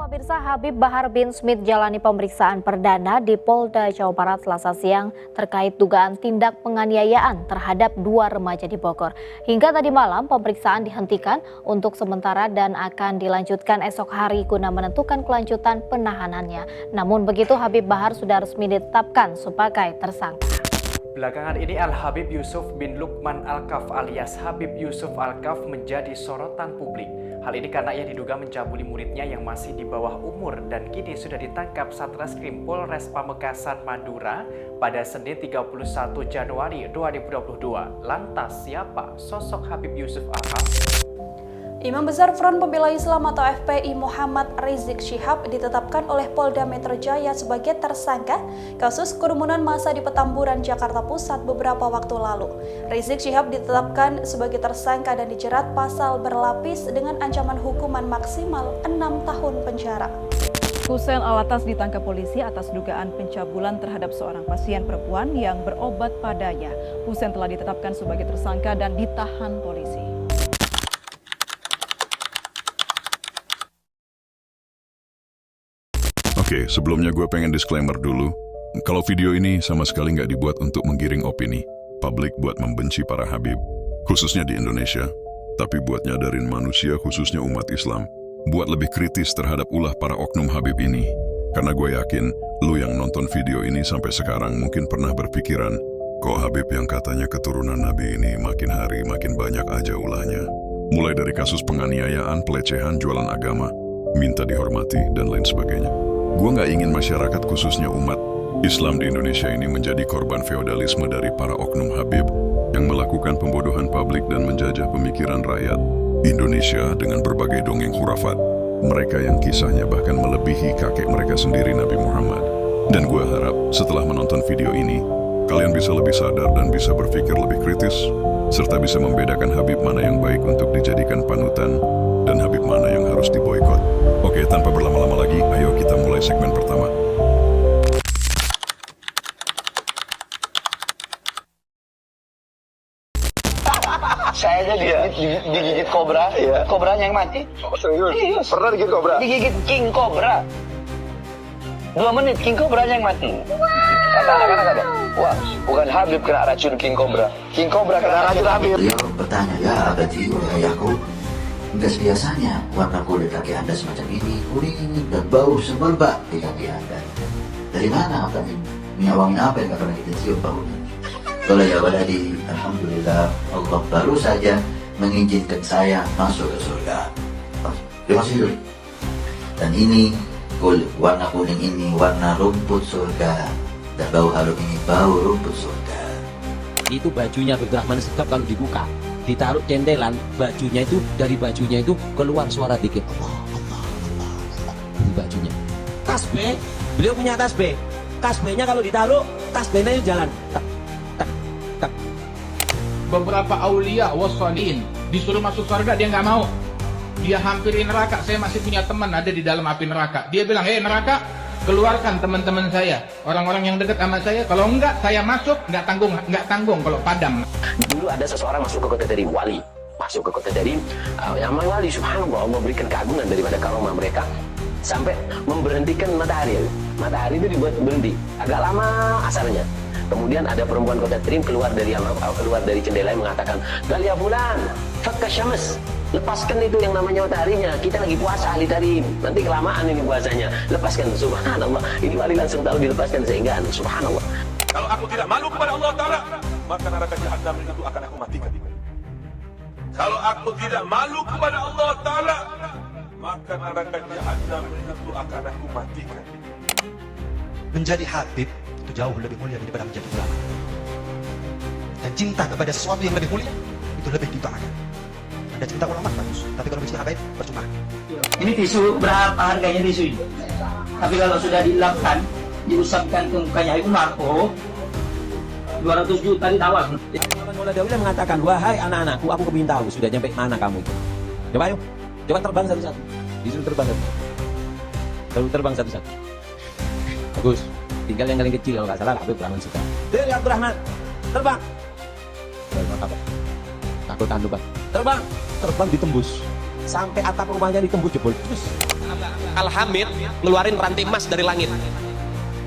Pemirsa, Habib Bahar bin Smith jalani pemeriksaan perdana di Polda Jawa Barat Selasa siang terkait dugaan tindak penganiayaan terhadap 2 remaja di Bogor. Hingga tadi malam pemeriksaan dihentikan untuk sementara dan akan dilanjutkan esok hari guna menentukan kelanjutan penahanannya. Namun begitu, Habib Bahar sudah resmi ditetapkan sebagai tersangka. Belakangan ini Al-Habib Yusuf bin Lukman Al-Kaf alias Habib Yusuf Al-Kaf menjadi sorotan publik. Hal ini karena ia diduga mencabuli muridnya yang masih di bawah umur dan kini sudah ditangkap Satreskrim Polres Pamekasan Madura pada Senin 31 Januari 2022. Lantas siapa sosok Habib Yusuf Al-Kaf? Imam Besar Front Pembela Islam atau FPI Muhammad Rizik Syihab ditetapkan oleh Polda Metro Jaya sebagai tersangka kasus kerumunan massa di Petamburan, Jakarta Pusat beberapa waktu lalu. Rizik Syihab ditetapkan sebagai tersangka dan dijerat pasal berlapis dengan ancaman hukuman maksimal 6 tahun penjara. Hussein Alatas ditangkap polisi atas dugaan pencabulan terhadap seorang pasien perempuan yang berobat padanya. Hussein telah ditetapkan sebagai tersangka dan ditahan polisi. Oke, sebelumnya gue pengen disclaimer dulu. Kalau video ini sama sekali nggak dibuat untuk menggiring opini publik buat membenci para Habib, khususnya di Indonesia, tapi buat nyadarin manusia khususnya umat Islam, buat lebih kritis terhadap ulah para oknum Habib ini. Karena gue yakin, lu yang nonton video ini sampai sekarang mungkin pernah berpikiran, kok Habib yang katanya keturunan Nabi ini makin hari makin banyak aja ulahnya. Mulai dari kasus penganiayaan, pelecehan, jualan agama, minta dihormati, dan lain sebagainya. Gue nggak ingin masyarakat khususnya umat Islam di Indonesia ini menjadi korban feodalisme dari para oknum Habib yang melakukan pembodohan publik dan menjajah pemikiran rakyat Indonesia dengan berbagai dongeng khurafat. Mereka yang kisahnya bahkan melebihi kakek mereka sendiri, Nabi Muhammad. Dan gue harap setelah menonton video ini, kalian bisa lebih sadar dan bisa berpikir lebih kritis, serta bisa membedakan Habib mana yang baik untuk dijadikan panutan dan Habib mana yang harus diboikot. Oke, tanpa berlama-lama lagi, ayo kita mulai segmen pertama. Saya aja digigit kobra, kobranya yang mati. Oh, serius? Serius. Pernah digigit kobra? Digigit king kobra. 2 menit king kobranya yang mati. Kata anak-anak apa? Wah, bukan Habib kena racun king kobra. King kobra kena racun Habib. Beliau bertanya, ya abadi oleh ayahku, enggak biasanya warna kulit kaki Anda semacam ini, kuning dan bau semerbak di kaki Anda. Dari mana kami? Minyak wangi apa yang gak pernah kita cium baunya? Kalau ya waladi, alhamdulillah Allah baru saja mengizinkan saya masuk ke surga. Terima kasih. Dan ini warna kuning ini warna rumput surga, dan bau harum ini bau rumput surga. Itu bajunya Abdurrahman Segaf kalau dibuka, ditaruh centelan, bajunya itu dari bajunya itu keluar suara dikit. Dari bajunya. Tasbih, beliau punya tasbih. Tasbihnya kalau ditaruh, tasbihnya itu jalan. Beberapa aulia wassaliin disuruh masuk surga, dia nggak mau. Dia hampiri neraka. Saya masih punya teman ada di dalam api neraka. Dia bilang, hei neraka, keluarkan teman-teman saya, orang-orang yang dekat sama saya. Kalau enggak, saya masuk, nggak tanggung kalau padam. Dulu ada seseorang masuk ke kota dari wali, masuk ke kota dari yang wali, subhanallah, Allah berikan keagungan daripada karomah mereka sampai memberhentikan matahari. Matahari itu dibuat berhenti, agak lama asarnya. Kemudian ada perempuan kota Trim keluar dari jendela yang mengatakan, Galia Fulan, fakka syams, lepaskan itu yang namanya mataharinya, kita lagi puasa ahli tarim, nanti kelamaan ini puasanya, lepaskan. Subhanallah, ini wali langsung tahu dilepaskan sehingga subhanallah. Kalau aku tidak malu kepada Allah Ta'ala, maka neraka Jahannam itu akan aku matikan. Kalau aku tidak malu kepada Allah Ta'ala, maka neraka Jahannam itu akan aku matikan. Menjadi Habib itu jauh lebih mulia daripada menjadi ulama. Dan cinta kepada sesuatu yang lebih mulia itu lebih ditolakkan. Anda cinta ulama bagus, tapi kalau mencinta Habib percuma. Ini tisu berapa harganya tisu ini? Tapi kalau sudah dilapkan, diusapkan ke mukanya Umar, 200 juta ditawar. Maulana Daulah mengatakan, wahai anak-anakku, aku kepingin tahu sudah nyampe mana kamu itu. Coba yuk, coba terbang satu-satu. Disuruh terbang satu-satu. Baru terbang satu-satu. Bagus. Tinggal yang paling kecil kalau nggak salah Habib Rahman Segaf. Dari Abdurrahman, terbang. Takut tanduk, Pak. Terbang ditembus. sampai atap rumahnya ditembus jebol. Terus Al-Hamid ngeluarin rantai emas dari langit.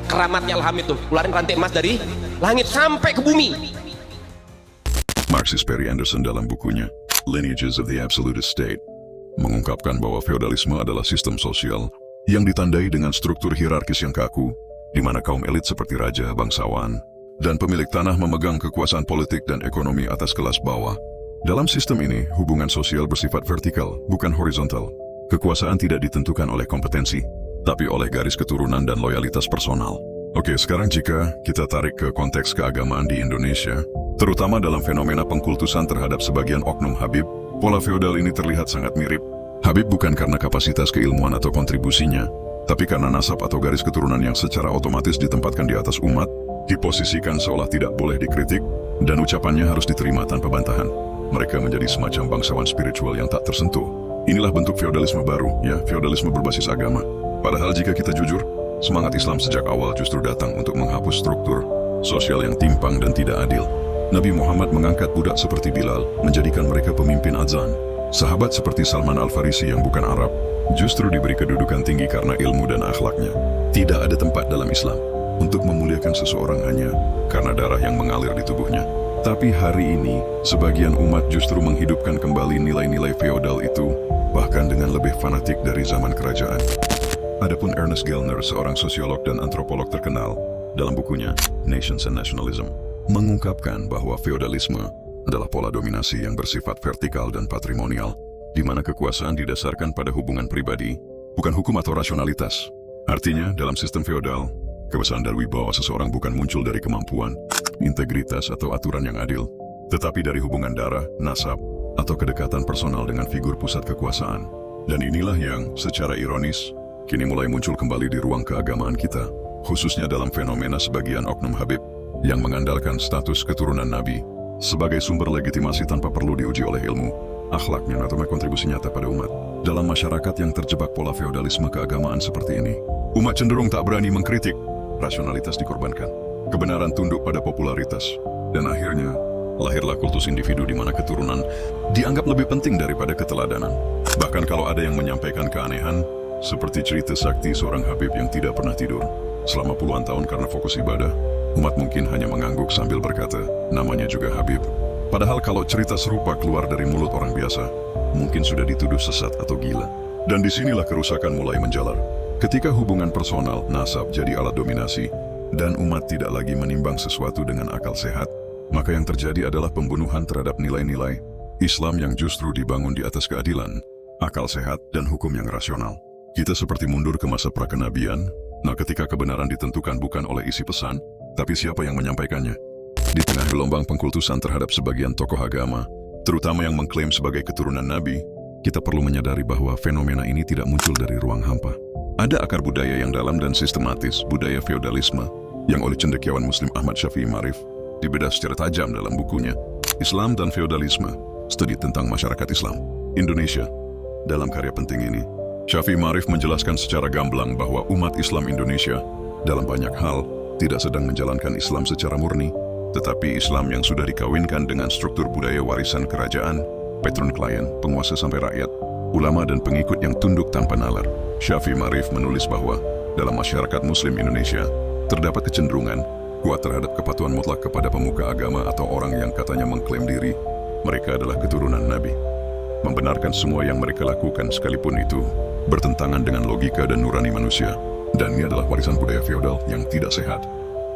Keramatnya Al-Hamid tuh, ngeluarin rantai emas dari langit sampai ke bumi. Marxist Perry Anderson dalam bukunya Lineages of the Absolutist State mengungkapkan bahwa feodalisme adalah sistem sosial yang ditandai dengan struktur hierarkis yang kaku, di mana kaum elit seperti raja, bangsawan, dan pemilik tanah memegang kekuasaan politik dan ekonomi atas kelas bawah. Dalam sistem ini, hubungan sosial bersifat vertikal, bukan horizontal. Kekuasaan tidak ditentukan oleh kompetensi, tapi oleh garis keturunan dan loyalitas personal. Oke, sekarang jika kita tarik ke konteks keagamaan di Indonesia, terutama dalam fenomena pengkultusan terhadap sebagian oknum Habib, pola feodal ini terlihat sangat mirip. Habib bukan karena kapasitas keilmuan atau kontribusinya, tapi karena nasab atau garis keturunan yang secara otomatis ditempatkan di atas umat, diposisikan seolah tidak boleh dikritik, dan ucapannya harus diterima tanpa bantahan. Mereka menjadi semacam bangsawan spiritual yang tak tersentuh. Inilah bentuk feodalisme baru, ya, feodalisme berbasis agama. Padahal jika kita jujur, semangat Islam sejak awal justru datang untuk menghapus struktur sosial yang timpang dan tidak adil. Nabi Muhammad mengangkat budak seperti Bilal, menjadikan mereka pemimpin azan. Sahabat seperti Salman Al-Farisi yang bukan Arab, justru diberi kedudukan tinggi karena ilmu dan akhlaknya. Tidak ada tempat dalam Islam untuk memuliakan seseorang hanya karena darah yang mengalir di tubuhnya. Tapi hari ini, sebagian umat justru menghidupkan kembali nilai-nilai feodal itu, bahkan dengan lebih fanatik dari zaman kerajaan. Adapun Ernest Gellner, seorang sosiolog dan antropolog terkenal, dalam bukunya Nations and Nationalism, mengungkapkan bahwa feodalisme adalah pola dominasi yang bersifat vertikal dan patrimonial, di mana kekuasaan didasarkan pada hubungan pribadi, bukan hukum atau rasionalitas. Artinya, dalam sistem feodal, kebesaran dan wibawa seseorang bukan muncul dari kemampuan, integritas atau aturan yang adil, tetapi dari hubungan darah, nasab, atau kedekatan personal dengan figur pusat kekuasaan. Dan inilah yang, secara ironis, kini mulai muncul kembali di ruang keagamaan kita, khususnya dalam fenomena sebagian oknum Habib yang mengandalkan status keturunan Nabi sebagai sumber legitimasi tanpa perlu diuji oleh ilmu, akhlaknya atau kontribusi nyata pada umat. Dalam masyarakat yang terjebak pola feodalisme keagamaan seperti ini, umat cenderung tak berani mengkritik, rasionalitas dikorbankan, kebenaran tunduk pada popularitas, dan akhirnya lahirlah kultus individu di mana keturunan dianggap lebih penting daripada keteladanan. Bahkan kalau ada yang menyampaikan keanehan, seperti cerita sakti seorang Habib yang tidak pernah tidur selama puluhan tahun karena fokus ibadah, umat mungkin hanya mengangguk sambil berkata, namanya juga Habib. Padahal kalau cerita serupa keluar dari mulut orang biasa, mungkin sudah dituduh sesat atau gila. Dan disinilah kerusakan mulai menjalar. Ketika hubungan personal, nasab jadi alat dominasi, dan umat tidak lagi menimbang sesuatu dengan akal sehat, maka yang terjadi adalah pembunuhan terhadap nilai-nilai Islam yang justru dibangun di atas keadilan, akal sehat, dan hukum yang rasional. Kita seperti mundur ke masa prakenabian, ketika kebenaran ditentukan bukan oleh isi pesan, tapi siapa yang menyampaikannya. Di tengah gelombang pengkultusan terhadap sebagian tokoh agama, terutama yang mengklaim sebagai keturunan Nabi, kita perlu menyadari bahwa fenomena ini tidak muncul dari ruang hampa. Ada akar budaya yang dalam dan sistematis, budaya feodalisme, yang oleh cendekiawan Muslim Ahmad Syafi'i Ma'arif dibedah secara tajam dalam bukunya Islam dan Feodalisme, Studi tentang Masyarakat Islam Indonesia. Dalam karya penting ini, Syafi'i Ma'arif menjelaskan secara gamblang bahwa umat Islam Indonesia dalam banyak hal tidak sedang menjalankan Islam secara murni, tetapi Islam yang sudah dikawinkan dengan struktur budaya warisan kerajaan, patron klien, penguasa sampai rakyat, ulama dan pengikut yang tunduk tanpa nalar. Syafi'i Ma'arif menulis bahwa dalam masyarakat Muslim Indonesia terdapat kecenderungan kuat terhadap kepatuhan mutlak kepada pemuka agama atau orang yang katanya mengklaim diri mereka adalah keturunan Nabi. Membenarkan semua yang mereka lakukan sekalipun itu bertentangan dengan logika dan nurani manusia. Dan ini adalah warisan budaya feodal yang tidak sehat.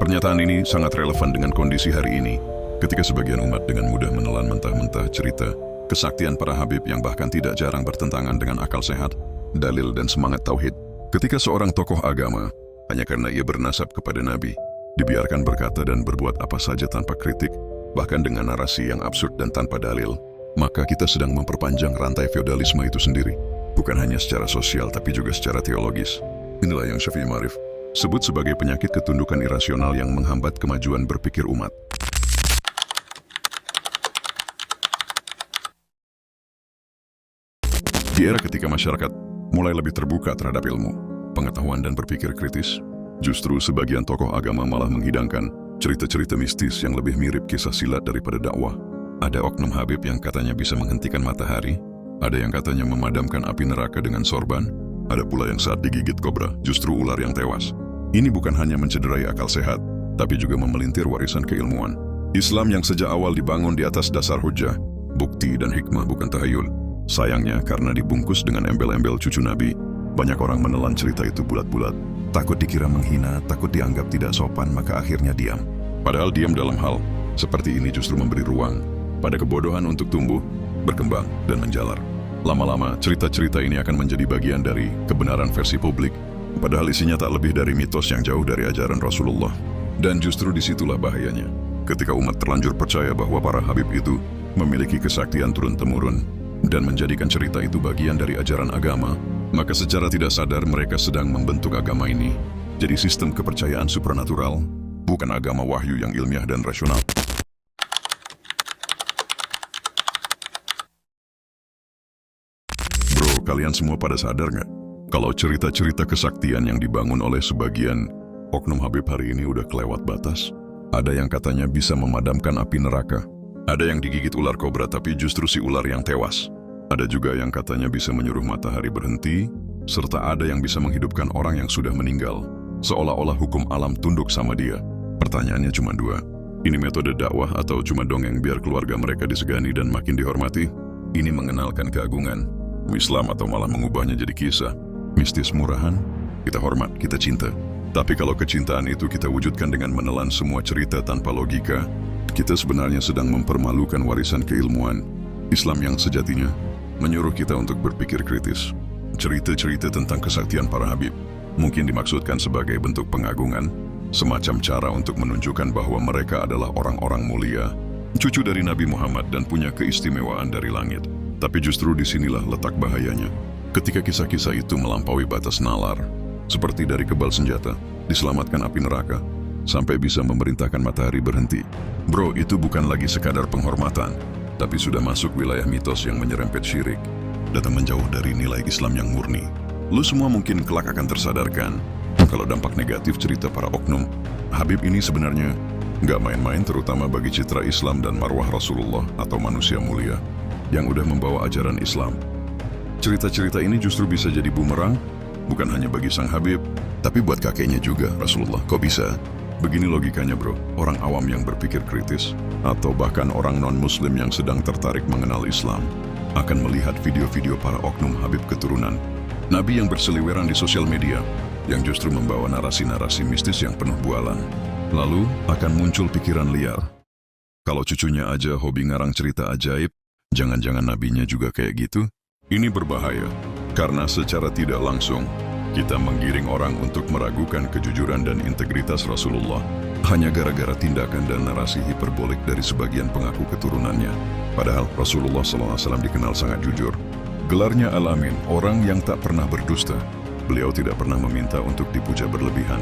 Pernyataan ini sangat relevan dengan kondisi hari ini, ketika sebagian umat dengan mudah menelan mentah-mentah cerita kesaktian para Habib yang bahkan tidak jarang bertentangan dengan akal sehat, dalil dan semangat tauhid. Ketika seorang tokoh agama, hanya karena ia bernasab kepada Nabi, dibiarkan berkata dan berbuat apa saja tanpa kritik, bahkan dengan narasi yang absurd dan tanpa dalil, maka kita sedang memperpanjang rantai feodalisme itu sendiri, bukan hanya secara sosial tapi juga secara teologis. Inilah yang Syafi'i Ma'arif sebut sebagai penyakit ketundukan irasional yang menghambat kemajuan berpikir umat. Di era ketika masyarakat mulai lebih terbuka terhadap ilmu, pengetahuan dan berpikir kritis, justru sebagian tokoh agama malah menghidangkan cerita-cerita mistis yang lebih mirip kisah silat daripada dakwah. Ada oknum Habib yang katanya bisa menghentikan matahari, Ada yang katanya memadamkan api neraka dengan sorban, ada pula yang saat digigit kobra, justru ular yang tewas. Ini bukan hanya mencederai akal sehat, tapi juga memelintir warisan keilmuan. Islam yang sejak awal dibangun di atas dasar hujjah, bukti dan hikmah bukan tahayul. Sayangnya karena dibungkus dengan embel-embel cucu Nabi, banyak orang menelan cerita itu bulat-bulat. Takut dikira menghina, takut dianggap tidak sopan, maka akhirnya diam. Padahal diam dalam hal seperti ini justru memberi ruang pada kebodohan untuk tumbuh, berkembang, dan menjalar. Lama-lama, cerita-cerita ini akan menjadi bagian dari kebenaran versi publik, padahal isinya tak lebih dari mitos yang jauh dari ajaran Rasulullah. Dan justru disitulah bahayanya. Ketika umat terlanjur percaya bahwa para habib itu memiliki kesaktian turun-temurun dan menjadikan cerita itu bagian dari ajaran agama, maka secara tidak sadar mereka sedang membentuk agama ini jadi sistem kepercayaan supranatural, bukan agama wahyu yang ilmiah dan rasional. Bro, kalian semua pada sadar nggak? Kalau cerita-cerita kesaktian yang dibangun oleh sebagian oknum habib hari ini udah kelewat batas. Ada yang katanya bisa memadamkan api neraka. Ada yang digigit ular kobra tapi justru si ular yang tewas. Ada juga yang katanya bisa menyuruh matahari berhenti, serta ada yang bisa menghidupkan orang yang sudah meninggal, seolah-olah hukum alam tunduk sama dia. Pertanyaannya cuma dua. Ini metode dakwah atau cuma dongeng biar keluarga mereka disegani dan makin dihormati? Ini mengenalkan keagungan Islam atau malah mengubahnya jadi kisah mistis murahan? Kita hormat, kita cinta. Tapi kalau kecintaan itu kita wujudkan dengan menelan semua cerita tanpa logika, kita sebenarnya sedang mempermalukan warisan keilmuan Islam yang sejatinya menyuruh kita untuk berpikir kritis. Cerita-cerita tentang kesaktian para habib mungkin dimaksudkan sebagai bentuk pengagungan, semacam cara untuk menunjukkan bahwa mereka adalah orang-orang mulia, cucu dari Nabi Muhammad dan punya keistimewaan dari langit. Tapi justru disinilah letak bahayanya. Ketika kisah-kisah itu melampaui batas nalar, seperti dari kebal senjata, diselamatkan api neraka, sampai bisa memerintahkan matahari berhenti. Bro, itu bukan lagi sekadar penghormatan, tapi sudah masuk wilayah mitos yang menyerempet syirik, datang menjauh dari nilai Islam yang murni. Lu semua mungkin kelak akan tersadarkan kalau dampak negatif cerita para oknum habib ini sebenarnya nggak main-main, terutama bagi citra Islam dan marwah Rasulullah atau manusia mulia yang udah membawa ajaran Islam. Cerita-cerita ini justru bisa jadi bumerang, bukan hanya bagi sang habib, tapi buat kakeknya juga, Rasulullah. Kok bisa? Begini logikanya bro, orang awam yang berpikir kritis, atau bahkan orang non-muslim yang sedang tertarik mengenal Islam, akan melihat video-video para oknum habib keturunan Nabi yang berseliweran di sosial media, yang justru membawa narasi-narasi mistis yang penuh bualan. Lalu akan muncul pikiran liar. Kalau cucunya aja hobi ngarang cerita ajaib, jangan-jangan nabinya juga kayak gitu? Ini berbahaya, karena secara tidak langsung, kita menggiring orang untuk meragukan kejujuran dan integritas Rasulullah, hanya gara-gara tindakan dan narasi hiperbolik dari sebagian pengaku keturunannya. Padahal Rasulullah SAW dikenal sangat jujur. Gelarnya Al-Amin, orang yang tak pernah berdusta. Beliau tidak pernah meminta untuk dipuja berlebihan.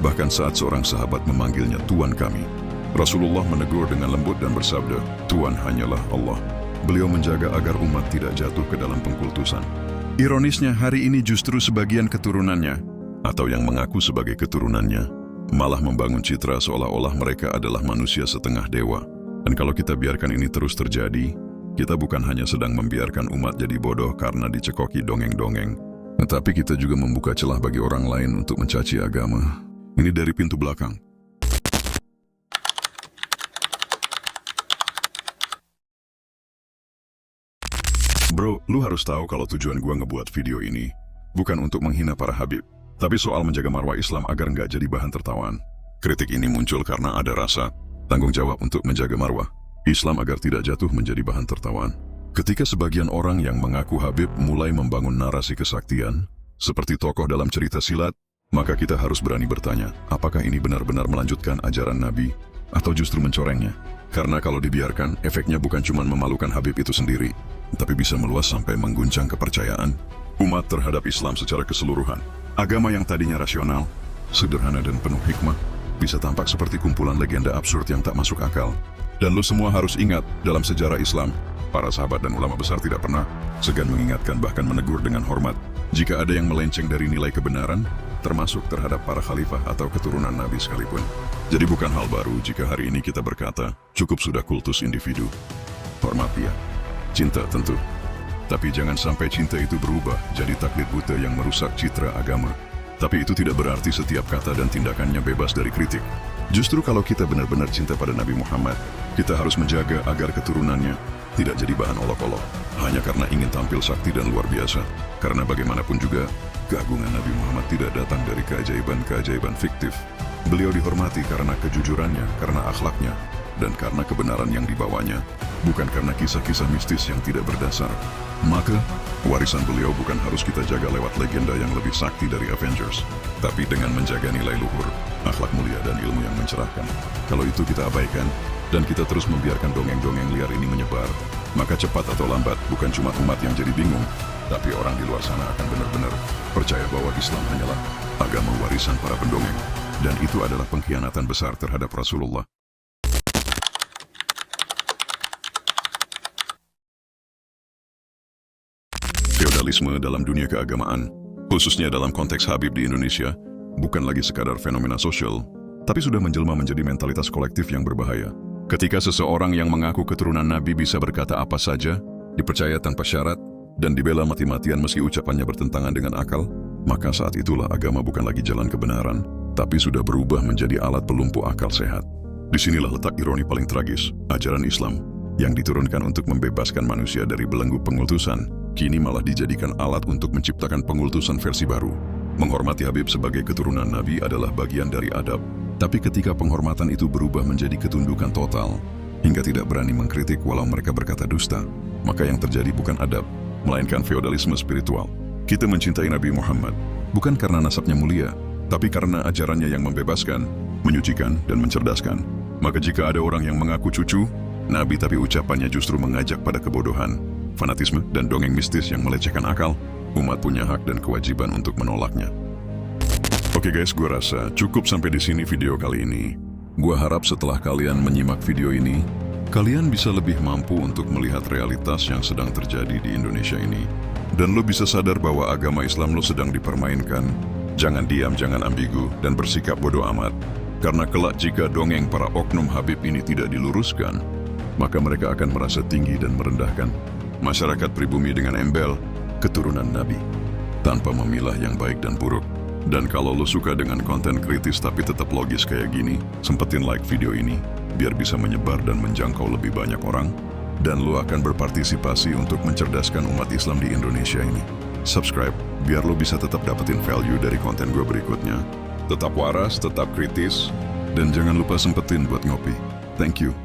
Bahkan saat seorang sahabat memanggilnya Tuan kami, Rasulullah menegur dengan lembut dan bersabda, Tuan hanyalah Allah. Beliau menjaga agar umat tidak jatuh ke dalam pengkultusan. Ironisnya hari ini justru sebagian keturunannya, atau yang mengaku sebagai keturunannya, malah membangun citra seolah-olah mereka adalah manusia setengah dewa. Dan kalau kita biarkan ini terus terjadi, kita bukan hanya sedang membiarkan umat jadi bodoh karena dicekoki dongeng-dongeng, tetapi kita juga membuka celah bagi orang lain untuk mencaci agama. Ini dari pintu belakang. Bro, lu harus tahu kalau tujuan gua ngebuat video ini bukan untuk menghina para habib, tapi soal menjaga marwah Islam agar nggak jadi bahan tertawaan. Kritik ini muncul karena ada rasa tanggung jawab untuk menjaga marwah Islam agar tidak jatuh menjadi bahan tertawaan. Ketika sebagian orang yang mengaku habib mulai membangun narasi kesaktian, seperti tokoh dalam cerita silat, maka kita harus berani bertanya, apakah ini benar-benar melanjutkan ajaran Nabi atau justru mencorengnya? Karena kalau dibiarkan, efeknya bukan cuma memalukan habib itu sendiri, tapi bisa meluas sampai mengguncang kepercayaan umat terhadap Islam secara keseluruhan. Agama yang tadinya rasional, sederhana dan penuh hikmah, bisa tampak seperti kumpulan legenda absurd yang tak masuk akal. Dan lu semua harus ingat, dalam sejarah Islam, para sahabat dan ulama besar tidak pernah segan mengingatkan bahkan menegur dengan hormat jika ada yang melenceng dari nilai kebenaran, termasuk terhadap para khalifah atau keturunan Nabi sekalipun. Jadi bukan hal baru jika hari ini kita berkata, cukup sudah kultus individu. Hormat dia, cinta tentu, Tapi jangan sampai cinta itu berubah jadi taklid buta yang merusak citra agama. Tapi itu tidak berarti setiap kata dan tindakannya bebas dari kritik. Justru kalau kita benar-benar cinta pada Nabi Muhammad, kita harus menjaga agar keturunannya tidak jadi bahan olok-olok. Hanya karena ingin tampil sakti dan luar biasa. Karena bagaimanapun juga, keagungan Nabi Muhammad tidak datang dari keajaiban-keajaiban fiktif. Beliau dihormati karena kejujurannya, karena akhlaknya, dan karena kebenaran yang dibawanya, bukan karena kisah-kisah mistis yang tidak berdasar. Maka, warisan beliau bukan harus kita jaga lewat legenda yang lebih sakti dari Avengers, tapi dengan menjaga nilai luhur, akhlak mulia dan ilmu yang mencerahkan. Kalau itu kita abaikan, dan kita terus membiarkan dongeng-dongeng liar ini menyebar, maka cepat atau lambat bukan cuma umat yang jadi bingung, tapi orang di luar sana akan benar-benar percaya bahwa Islam hanyalah agama warisan para pendongeng, dan itu adalah pengkhianatan besar terhadap Rasulullah. Feodalisme dalam dunia keagamaan, khususnya dalam konteks Habib di Indonesia, bukan lagi sekadar fenomena sosial, tapi sudah menjelma menjadi mentalitas kolektif yang berbahaya. Ketika seseorang yang mengaku keturunan Nabi bisa berkata apa saja, dipercaya tanpa syarat, dan dibela mati-matian meski ucapannya bertentangan dengan akal, maka saat itulah agama bukan lagi jalan kebenaran, tapi sudah berubah menjadi alat pelumpuh akal sehat. Disinilah letak ironi paling tragis, ajaran Islam, yang diturunkan untuk membebaskan manusia dari belenggu pengultusan, kini malah dijadikan alat untuk menciptakan pengultusan versi baru. Menghormati Habib sebagai keturunan Nabi adalah bagian dari adab, tapi ketika penghormatan itu berubah menjadi ketundukan total, hingga tidak berani mengkritik walau mereka berkata dusta, maka yang terjadi bukan adab, melainkan feodalisme spiritual. Kita mencintai Nabi Muhammad, bukan karena nasabnya mulia, tapi karena ajarannya yang membebaskan, menyucikan, dan mencerdaskan. Maka jika ada orang yang mengaku cucu Nabi tapi ucapannya justru mengajak pada kebodohan, fanatisme, dan dongeng mistis yang melecehkan akal, umat punya hak dan kewajiban untuk menolaknya. Oke guys, gue rasa cukup sampai di sini video kali ini. Gue harap setelah kalian menyimak video ini, kalian bisa lebih mampu untuk melihat realitas yang sedang terjadi di Indonesia ini. Dan lo bisa sadar bahwa agama Islam lo sedang dipermainkan. Jangan diam, jangan ambigu, dan bersikap bodoh amat. Karena kelak jika dongeng para oknum Habib ini tidak diluruskan, maka mereka akan merasa tinggi dan merendahkan masyarakat pribumi dengan embel keturunan Nabi, tanpa memilah yang baik dan buruk. Dan kalau lo suka dengan konten kritis tapi tetap logis kayak gini, sempetin like video ini, biar bisa menyebar dan menjangkau lebih banyak orang, dan lo akan berpartisipasi untuk mencerdaskan umat Islam di Indonesia ini. Subscribe, biar lo bisa tetap dapetin value dari konten gue berikutnya. Tetap waras, tetap kritis, dan jangan lupa sempetin buat ngopi. Thank you.